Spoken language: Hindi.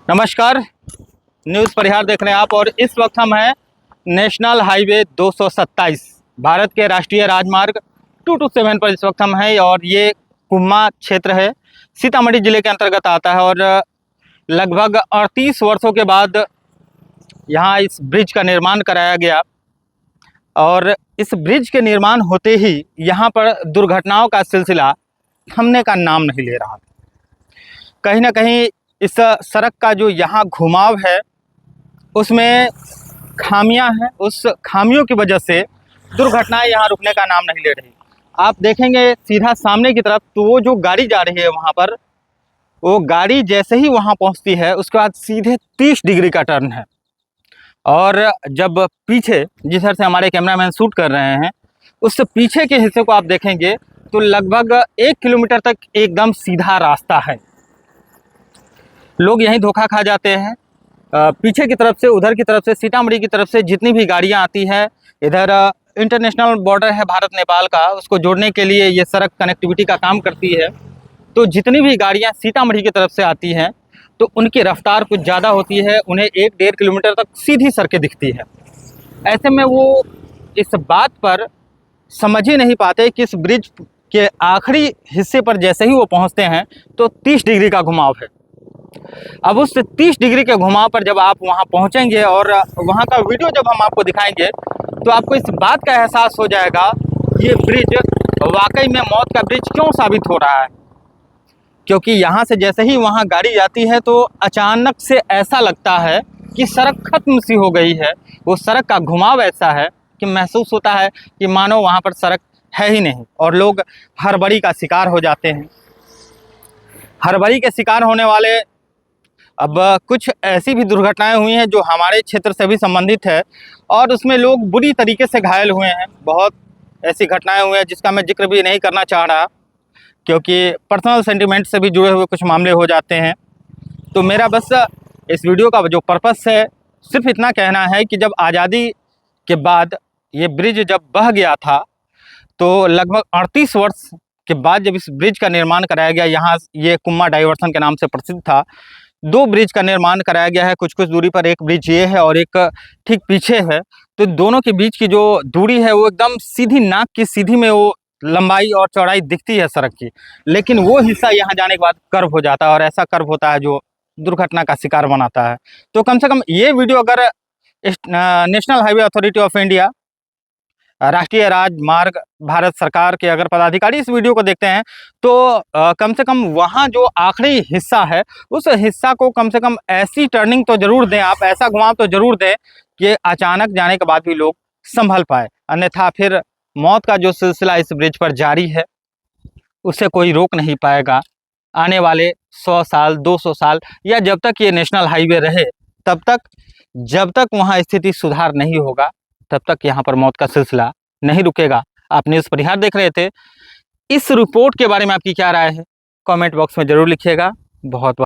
नमस्कार, न्यूज़ परिहार देख रहे हैं आप। और इस वक्त हम हैं नेशनल हाईवे 227 भारत के राष्ट्रीय राजमार्ग 227 पर इस वक्त हम हैं। और ये कुम्मा क्षेत्र है, सीतामढ़ी जिले के अंतर्गत आता है। और लगभग 38 वर्षों के बाद यहाँ इस ब्रिज का निर्माण कराया गया। और इस ब्रिज के निर्माण होते ही यहाँ पर दुर्घटनाओं का सिलसिला थमने का नाम नहीं ले रहा। कहीं ना कहीं इस सड़क का जो यहाँ घुमाव है उसमें खामियां हैं। उस खामियों की वजह से दुर्घटनाएं यहाँ रुकने का नाम नहीं ले रही। आप देखेंगे सीधा सामने की तरफ तो वो जो गाड़ी जा रही है वहाँ पर, वो गाड़ी जैसे ही वहाँ पहुँचती है उसके बाद सीधे 30 डिग्री का टर्न है। और जब पीछे जिस तरह से हमारे कैमरामैन शूट कर रहे हैं उस पीछे के हिस्से को आप देखेंगे तो लगभग 1 किलोमीटर तक एकदम सीधा रास्ता है। लोग यहीं धोखा खा जाते हैं। पीछे की तरफ से, उधर की तरफ से, सीतामढ़ी की तरफ से जितनी भी गाड़ियां आती है, इधर इंटरनेशनल बॉर्डर है भारत नेपाल का, उसको जोड़ने के लिए ये सड़क कनेक्टिविटी का काम करती है। तो जितनी भी गाड़ियां सीतामढ़ी की तरफ से आती हैं तो उनकी रफ्तार कुछ ज़्यादा होती है, उन्हें 1-1.5 किलोमीटर तक सीधी सड़कें दिखती है। ऐसे में वो इस बात पर समझ ही नहीं पाते कि इस ब्रिज के आखिरी हिस्से पर जैसे ही वो पहुँचते हैं तो 30 डिग्री का घुमाव है। अब उस 30 डिग्री के घुमाव पर जब आप वहां पहुंचेंगे और वहां का वीडियो जब हम आपको दिखाएंगे तो आपको इस बात का एहसास हो जाएगा ये ब्रिज वाकई में मौत का ब्रिज क्यों साबित हो रहा है। क्योंकि यहां से जैसे ही वहां गाड़ी जाती है तो अचानक से ऐसा लगता है कि सड़क खत्म सी हो गई है। वो सड़क का घुमाव ऐसा है कि महसूस होता है कि मानो वहाँ पर सड़क है ही नहीं। और लोग हड़बड़ी का शिकार हो जाते हैं। हड़बड़ी के शिकार होने वाले, अब कुछ ऐसी भी दुर्घटनाएं हुई हैं जो हमारे क्षेत्र से भी संबंधित है और उसमें लोग बुरी तरीके से घायल हुए हैं। बहुत ऐसी घटनाएं हुई हैं जिसका मैं जिक्र भी नहीं करना चाह रहा क्योंकि पर्सनल सेंटिमेंट से भी जुड़े हुए कुछ मामले हो जाते हैं। तो मेरा बस इस वीडियो का जो पर्पस है सिर्फ इतना कहना है कि जब आज़ादी के बाद ये ब्रिज जब बह गया था तो लगभग 38 वर्ष के बाद जब इस ब्रिज का निर्माण कराया गया, यहाँ ये कुम्मा डाइवर्सन के नाम से प्रसिद्ध था, 2 ब्रिज का निर्माण कराया गया है। कुछ कुछ दूरी पर एक ब्रिज ये है और एक ठीक पीछे है। तो दोनों के बीच की जो दूरी है वो एकदम सीधी नाक की सीधी में वो लंबाई और चौड़ाई दिखती है सड़क की, लेकिन वो हिस्सा यहाँ जाने के बाद कर्व हो जाता है और ऐसा कर्व होता है जो दुर्घटना का शिकार बनाता है। तो कम से कम ये वीडियो अगर national highway authority of India, राष्ट्रीय राजमार्ग भारत सरकार के अगर पदाधिकारी इस वीडियो को देखते हैं तो कम से कम वहाँ जो आखिरी हिस्सा है उस हिस्सा को कम से कम ऐसी टर्निंग तो ज़रूर दें, आप ऐसा घुमाव तो ज़रूर दें कि अचानक जाने के बाद भी लोग संभल पाए। अन्यथा फिर मौत का जो सिलसिला इस ब्रिज पर जारी है उसे कोई रोक नहीं पाएगा। आने वाले 100 साल, 200 साल या जब तक ये नेशनल हाईवे रहे तब तक, जब तक वहाँ स्थिति सुधार नहीं होगा तब तक यहाँ पर मौत का सिलसिला नहीं रुकेगा। आप न्यूज़ परिहार देख रहे थे। इस रिपोर्ट के बारे में आपकी क्या राय है कमेंट बॉक्स में ज़रूर लिखिएगा। बहुत